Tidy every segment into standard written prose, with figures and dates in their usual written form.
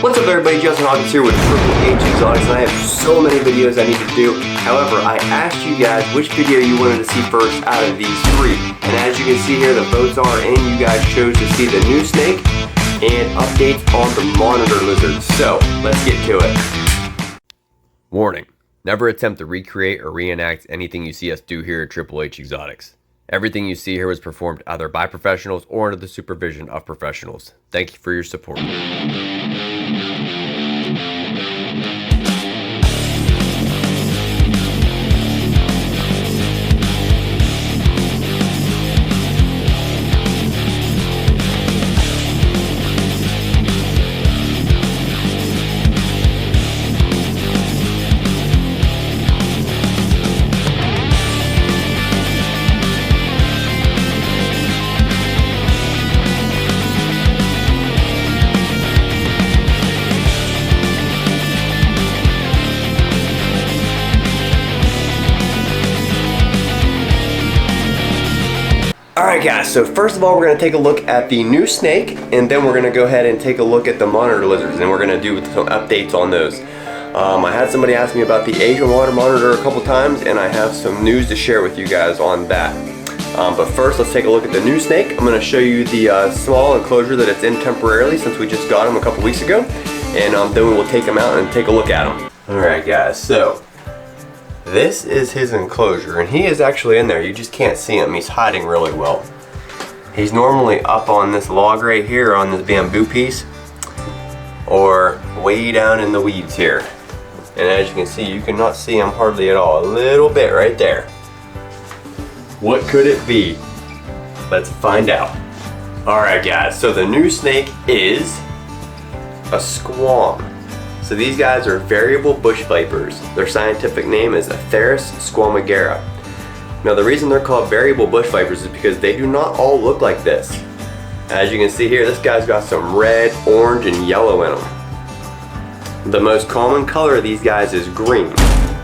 What's up everybody, Justin Hawkins here with Triple H Exotics, and I have so many videos I need to do. However, I asked you guys which video you wanted to see first out of these three. And as you can see here, the votes are in. You guys chose to see the new snake and updates on the monitor lizard. So, let's get to it. Warning. Never attempt to recreate or reenact anything you see us do here at Triple H Exotics. Everything you see here was performed either by professionals or under the supervision of professionals. Thank you for your support. Alright guys, so first of all we're going to take a look at the new snake, and then we're going to go ahead and take a look at the monitor lizards, and we're going to do some updates on those. I had somebody ask me about the Asian water monitor a couple times, and I have some news to share with you guys on that. But first let's take a look at the new snake. I'm going to show you the small enclosure that it's in temporarily since we just got him a couple weeks ago, and then we will take him out and take a look at him. Alright guys, so this is his enclosure, and he is actually in there. You just can't see him. He's hiding really well. He's normally up on this log right here on this bamboo piece, or way down in the weeds here. And as you can see, you cannot see him hardly at all. A little bit right there. What could it be? Let's find out. Alright guys, so the new snake is a squam. So these guys are variable bush vipers. Their scientific name is Atheris squamigera. Now the reason they're called variable bush vipers is because they do not all look like this. As you can see here, this guy's got some red, orange, and yellow in them. The most common color of these guys is green,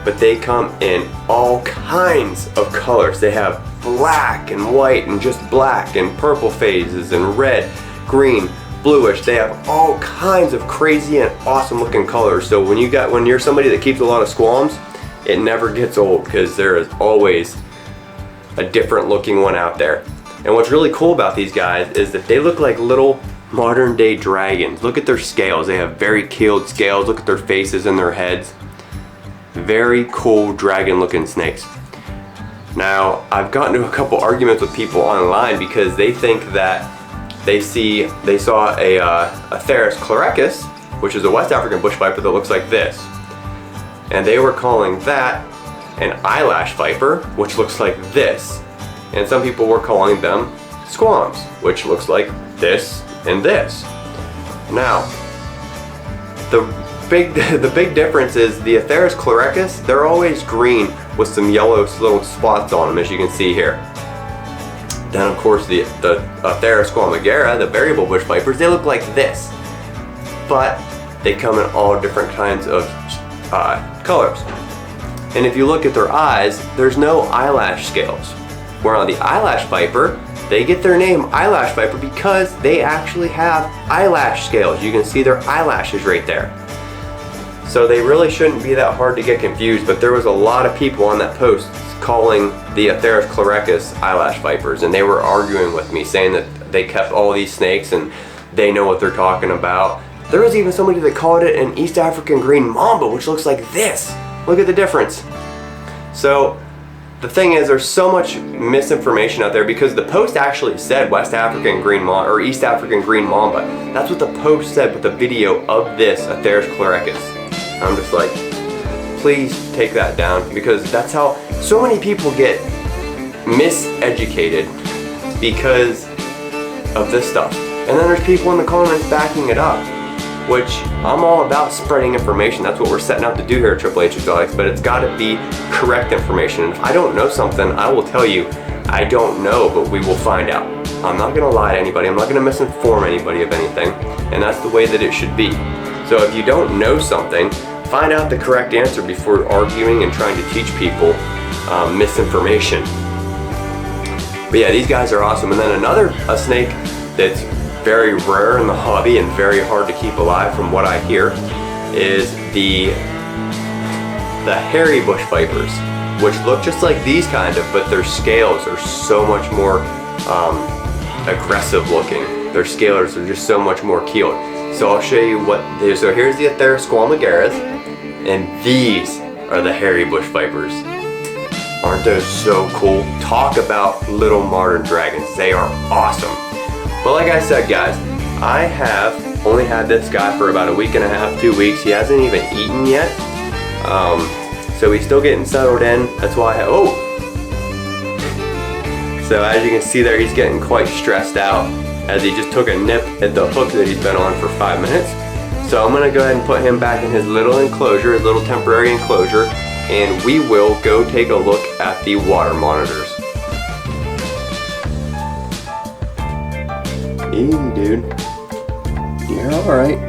but they come in all kinds of colors. They have black and white and just black and purple phases and red, green, bluish. They have all kinds of crazy and awesome looking colors. So when you're somebody that keeps a lot of squams, it never gets old because there is always a different looking one out there. And what's really cool about these guys is that they look like little modern day dragons. Look at their scales. They have very keeled scales. Look at their faces and their heads. Very cool dragon looking snakes. Now I've gotten into a couple arguments with people online because they think that they saw a Atheris chlorechus, which is a West African bush viper that looks like this. And they were calling that an eyelash viper, which looks like this. And some people were calling them squams, which looks like this and this. Now, the big difference is the Atheris chlorechus, they're always green with some yellow little spots on them, as you can see here. Then of course the Atheris squamigera, the variable bush vipers, they look like this. But they come in all different kinds of colors. And if you look at their eyes, there's no eyelash scales. Where on the eyelash viper, they get their name eyelash viper because they actually have eyelash scales. You can see their eyelashes right there. So they really shouldn't be that hard to get confused, but there was a lot of people on that post calling the Atheris chlorechus eyelash vipers, and they were arguing with me saying that they kept all these snakes and they know what they're talking about. There was even somebody that called it an East African green mamba, which looks like this. Look at the difference. So the thing is, there's so much misinformation out there because the post actually said West African green mamba or East African green mamba. That's what the post said with the video of this Atheris chlorechus. I'm just like, please take that down, because that's how so many people get miseducated because of this stuff. And then there's people in the comments backing it up, which I'm all about spreading information. That's what we're setting out to do here at Triple H Exotics, but it's got to be correct information. And if I don't know something, I will tell you I don't know, but we will find out. I'm not going to lie to anybody. I'm not going to misinform anybody of anything, and that's the way that it should be. So if you don't know something, find out the correct answer before arguing and trying to teach people misinformation. But yeah, these guys are awesome. And then another snake that's very rare in the hobby and very hard to keep alive from what I hear, is the hairy bush vipers, which look just like these kind of, but their scales are so much more aggressive looking. Their scalers are just so much more keeled. So I'll show you what, so here's the Atherisquama megaris, and these are the hairy bush vipers. Aren't those so cool? Talk about little modern dragons. They are awesome. But like I said, guys, I have only had this guy for about a week and a half, 2 weeks. He hasn't even eaten yet. So he's still getting settled in. That's why So as you can see there, he's getting quite stressed out as he just took a nip at the hook that he's been on for 5 minutes. So I'm gonna go ahead and put him back in his little enclosure, his little temporary enclosure, and we will go take a look at the water monitors. Easy, dude. You're alright.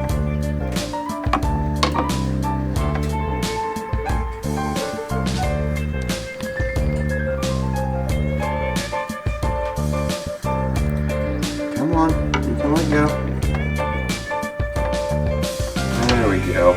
Come on, you can let go. There we go.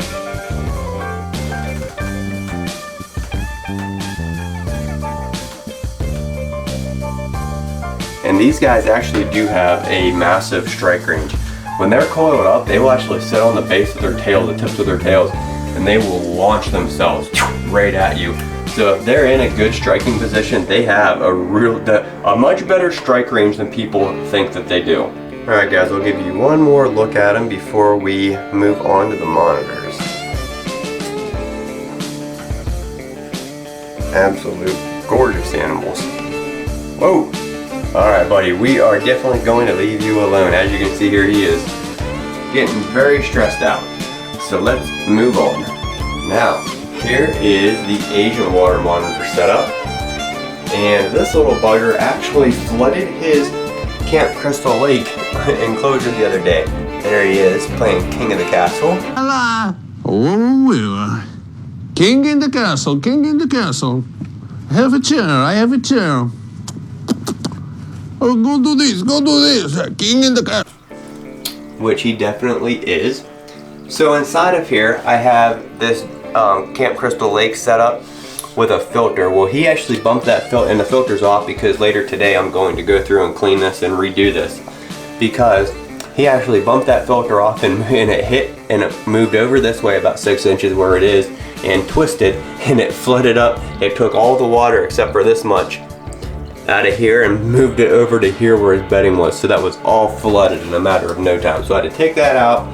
And these guys actually do have a massive strike range. When they're coiled up, they will actually sit on the base of their tail, the tips of their tails, and they will launch themselves right at you. So if they're in a good striking position, they have a much better strike range than people think that they do. Alright guys, I'll give you one more look at them before we move on to the monitors. Absolute gorgeous animals. Whoa! Alright buddy, we are definitely going to leave you alone. As you can see here, he is getting very stressed out. So let's move on. Now, here is the Asian water monitor setup. And this little bugger actually flooded his Camp Crystal Lake enclosure the other day. There he is, playing King of the Castle. Hello. Oh, King in the castle, King in the castle. Have a chair, I have a chair. Oh, go do this, King in the castle. Which he definitely is. So inside of here, I have this Camp Crystal Lake set up with a filter. Well, he actually bumped that filter, and the filter's off because later today I'm going to go through and clean this and redo this, because he actually bumped that filter off and it hit and it moved over this way about 6 inches where it is and twisted, and it flooded up. It took all the water except for this much out of here and moved it over to here where his bedding was. So that was all flooded in a matter of no time. So I had to take that out,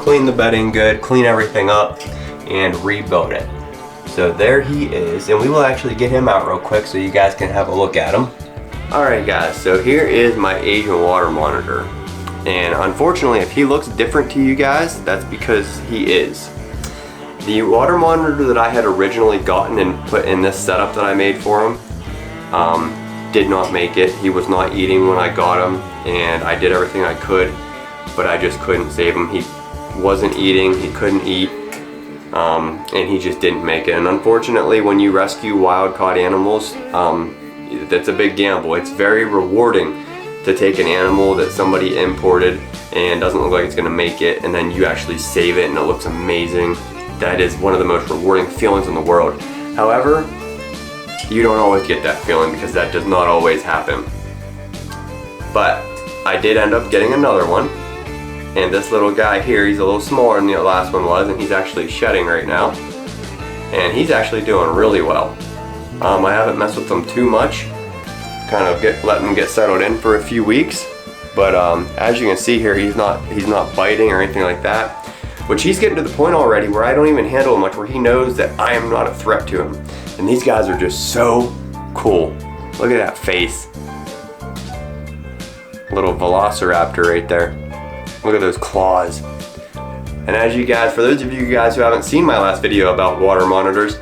clean the bedding good, clean everything up, and rebuild it. So there he is, and we will actually get him out real quick so you guys can have a look at him. Alright guys, so here is my Asian water monitor. And unfortunately, if he looks different to you guys, that's because he is. The water monitor that I had originally gotten and put in this setup that I made for him did not make it. He was not eating when I got him, and I did everything I could, but I just couldn't save him. He wasn't eating, he couldn't eat, and he just didn't make it. And unfortunately, when you rescue wild caught animals, that's a big gamble. It's very rewarding to take an animal that somebody imported and doesn't look like it's gonna make it, and then you actually save it and it looks amazing. That is one of the most rewarding feelings in the world. However, you don't always get that feeling because that does not always happen. But I did end up getting another one, and this little guy here, he's a little smaller than the last one was, and he's actually shedding right now, and he's actually doing really well. I haven't messed with him too much, kind of letting him get settled in for a few weeks, but as you can see here, he's not biting or anything like that, which he's getting to the point already where I don't even handle him much, where he knows that I am not a threat to him. And these guys are just so cool. Look at that face. Little velociraptor right there. Look at those claws. And as you guys, for those of you guys who haven't seen my last video about water monitors,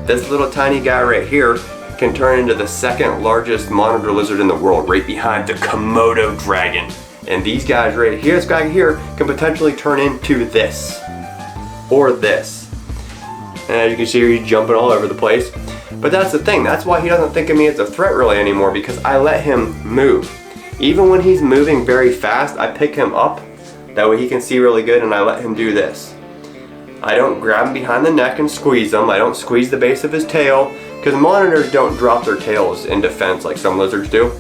this little tiny guy right here can turn into the second largest monitor lizard in the world, right behind the Komodo dragon. And these guys right here, this guy here, can potentially turn into this, or this. And as you can see here, he's jumping all over the place. But that's the thing, that's why he doesn't think of me as a threat really anymore, because I let him move. Even when he's moving very fast, I pick him up. That way he can see really good, and I let him do this. I don't grab him behind the neck and squeeze him. I don't squeeze the base of his tail, because monitors don't drop their tails in defense like some lizards do.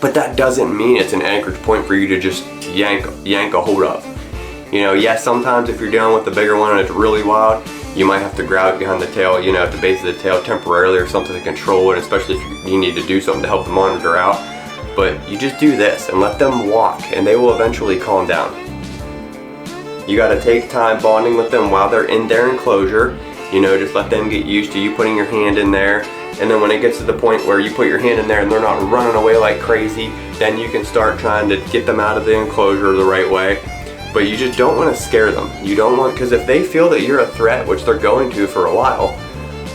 But that doesn't mean it's an anchorage point for you to just yank a hold of. You know, yes, sometimes if you're dealing with the bigger one and it's really wild, you might have to grab it behind the tail, you know, at the base of the tail temporarily or something to control it, especially if you need to do something to help the monitor out. But you just do this and let them walk, and they will eventually calm down. You gotta take time bonding with them while they're in their enclosure. You know, just let them get used to you putting your hand in there. And then when it gets to the point where you put your hand in there and they're not running away like crazy, then you can start trying to get them out of the enclosure the right way. But you just don't want to scare them. You don't want, because if they feel that you're a threat, which they're going to for a while,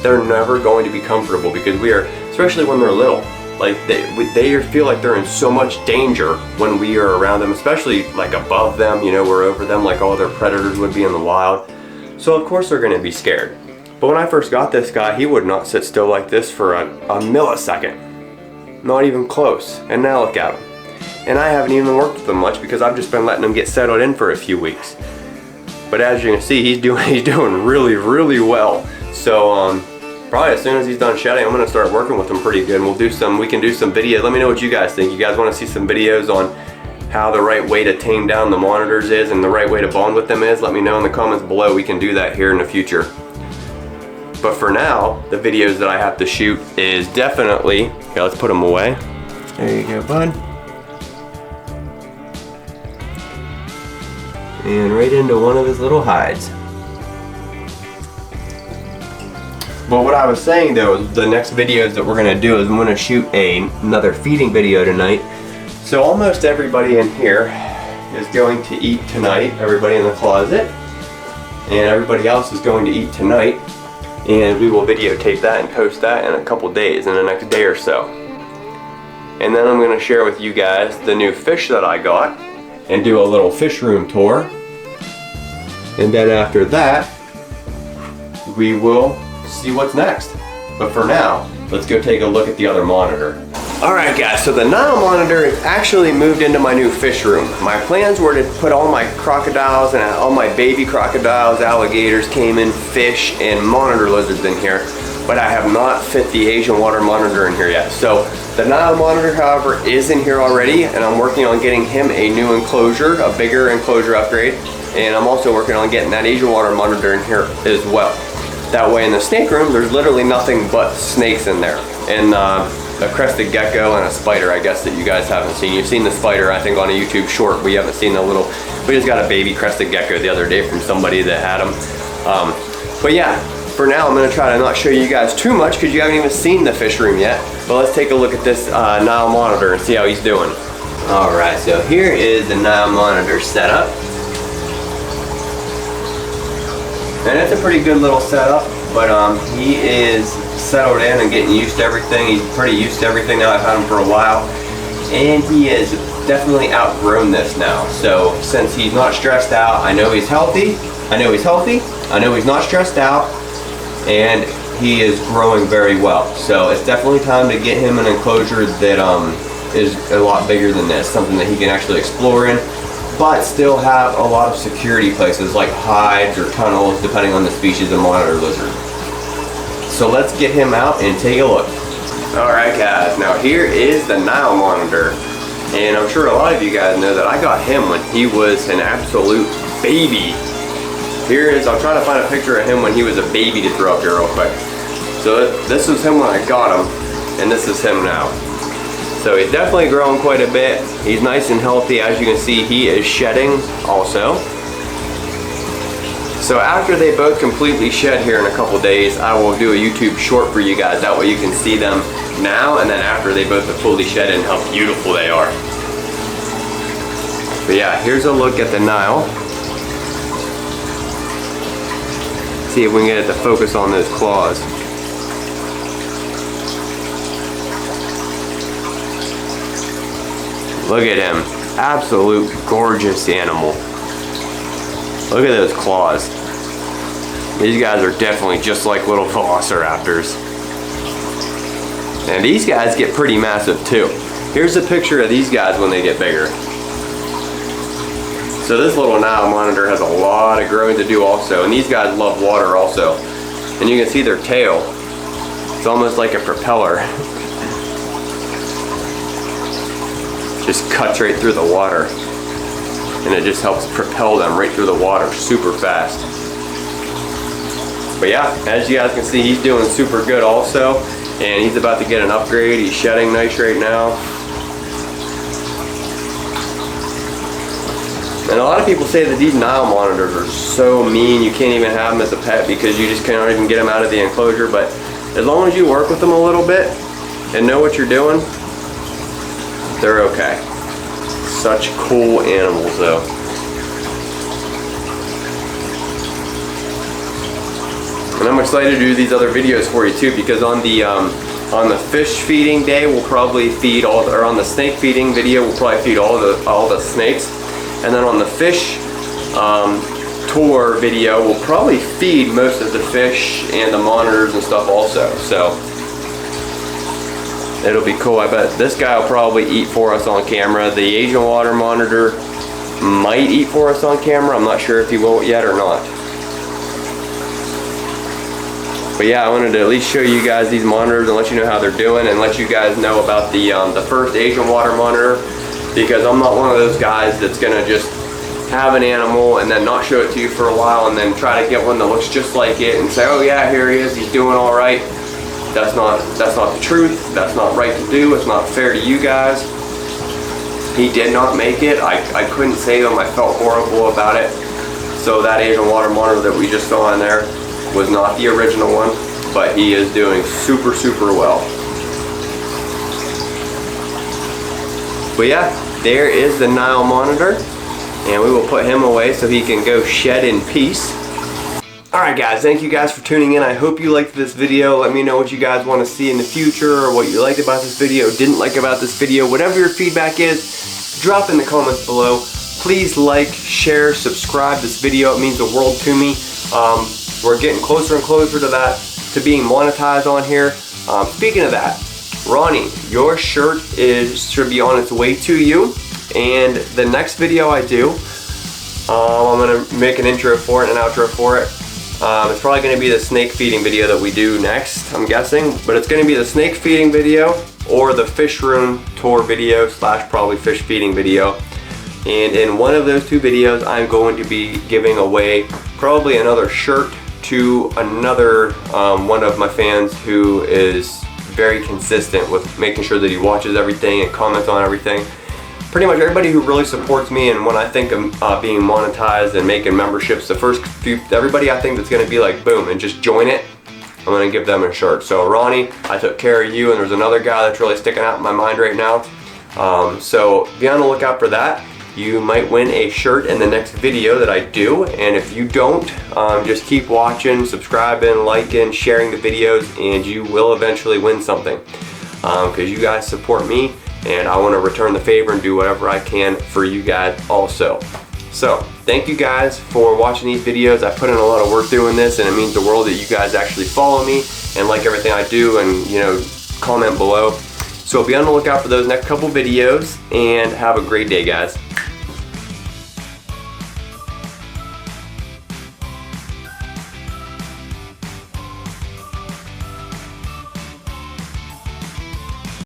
they're never going to be comfortable, because we are, especially when they're little, like they feel like they're in so much danger when we are around them, especially like above them, you know, we're over them like all their predators would be in the wild. So of course they're going to be scared. But when I first got this guy, he would not sit still like this for a millisecond. Not even close. And now look at him. And I haven't even worked with him much, because I've just been letting him get settled in for a few weeks. But as you can see, he's doing really, really well. So probably as soon as he's done shedding, I'm gonna start working with him pretty good. And we can do some videos. Let me know what you guys think. You guys want to see some videos on how the right way to tame down the monitors is and the right way to bond with them is? Let me know in the comments below. We can do that here in the future. But for now, the videos that I have to shoot is definitely, okay, let's put them away. There you go, bud. And right into one of his little hides. But what I was saying though is the next videos that we're gonna do is I'm gonna shoot another feeding video tonight. So almost everybody in here is going to eat tonight. Everybody in the closet. And everybody else is going to eat tonight. And we will videotape that and post that in a couple days, in the next day or so. And then I'm gonna share with you guys the new fish that I got and do a little fish room tour. And then after that, we will see what's next. But for now, let's go take a look at the other monitor. Alright guys, so the Nile Monitor has actually moved into my new fish room. My plans were to put all my crocodiles and all my baby crocodiles, alligators, caiman, fish, and monitor lizards in here. But I have not fit the Asian water monitor in here yet. So the Nile Monitor, however, is in here already, and I'm working on getting him a new enclosure, a bigger enclosure upgrade. And I'm also working on getting that Asian water monitor in here as well. That way in the snake room, there's literally nothing but snakes in there. And a crested gecko and a spider, I guess, that you guys haven't seen. You've seen the spider, I think, on a YouTube short. We haven't seen the little, we just got a baby crested gecko the other day from somebody that had him. But yeah, for now, I'm gonna try to not show you guys too much because you haven't even seen the fish room yet. But let's take a look at this Nile Monitor and see how he's doing. All right, so here is the Nile Monitor setup. And it's a pretty good little setup, but he is settled in and getting used to everything. He's pretty used to everything now. I've had him for a while. And he has definitely outgrown this now. So since he's not stressed out, I know he's healthy. I know he's not stressed out. And he is growing very well. So it's definitely time to get him an enclosure that is a lot bigger than this. Something that he can actually explore in, but still have a lot of security places like hides or tunnels, depending on the species of monitor lizard. So let's get him out and take a look. Alright guys, now here is the Nile Monitor. And I'm sure a lot of you guys know that I got him when he was an absolute baby. Here is, I'll try to find a picture of him when he was a baby to throw up here real quick. So this was him when I got him, and this is him now. So he's definitely grown quite a bit. He's nice and healthy. As you can see, he is shedding also. So after they both completely shed here in a couple days, I will do a YouTube short for you guys. That way you can see them now and then after they both have fully shed and how beautiful they are. But yeah, here's a look at the Nile. See if we can get it to focus on those claws. Look at him. Absolute gorgeous animal. Look at those claws. These guys are definitely just like little velociraptors. And these guys get pretty massive too. Here's a picture of these guys when they get bigger. So this little Nile Monitor has a lot of growing to do also, and these guys love water also. And you can see their tail. It's almost like a propeller. Just cuts right through the water. And it just helps propel them right through the water super fast. But yeah, as you guys can see, he's doing super good also. And he's about to get an upgrade. He's shedding nice right now. And a lot of people say that these Nile Monitors are so mean, you can't even have them as a pet because you just cannot even get them out of the enclosure. But as long as you work with them a little bit and know what you're doing, they're okay. Such cool animals though. And I'm excited to do these other videos for you too, because on the fish feeding day we'll probably feed all, or on the snake feeding video we'll probably feed all the snakes. And then on the fish tour video, we'll probably feed most of the fish and the monitors and stuff also. So it'll be cool. I bet this guy will probably eat for us on camera. The Asian water monitor might eat for us on camera. I'm not sure if he will yet or not. But yeah, I wanted to at least show you guys these monitors and let you know how they're doing, and let you guys know about the first Asian water monitor. Because I'm not one of those guys that's gonna just have an animal and then not show it to you for a while and then try to get one that looks just like it and say, oh yeah, here he is, he's doing all right. That's not the truth. That's not right to do. It's not fair to you guys. He did not make it. I couldn't save him. I felt horrible about it. So that Asian water monitor that we just saw in there was not the original one, but he is doing super, super well. But yeah, there is the Nile Monitor, and we will put him away so he can go shed in peace. Alright guys, thank you guys for tuning in. I hope you liked this video. Let me know what you guys want to see in the future, or what you liked about this video, didn't like about this video. Whatever your feedback is, drop in the comments below. Please like, share, subscribe this video. It means the world to me. We're getting closer and closer to that, to being monetized on here. Speaking of that, Ronnie, your shirt should be on its way to you, and the next video I do, I'm going to make an intro for it, an outro for it. It's probably going to be the snake feeding video that we do next, I'm guessing, but it's going to be the snake feeding video or the fish room tour video / probably fish feeding video. And in one of those two videos, I'm going to be giving away probably another shirt to another one of my fans who is very consistent with making sure that he watches everything and comments on everything. Pretty much everybody who really supports me, and when I think of being monetized and making memberships, the first few, everybody I think that's going to be like boom and just join it, I'm going to give them a shirt. So Ronnie, I took care of you, and there's another guy that's really sticking out in my mind right now. So be on the lookout for that. You might win a shirt in the next video that I do, and if you don't, just keep watching, subscribing, liking, sharing the videos, and you will eventually win something. Because you guys support me, and I want to return the favor and do whatever I can for you guys also. So thank you guys for watching these videos. I put in a lot of work doing this, and it means the world that you guys actually follow me and like everything I do, and comment below. So be on the lookout for those next couple videos, and have a great day, guys.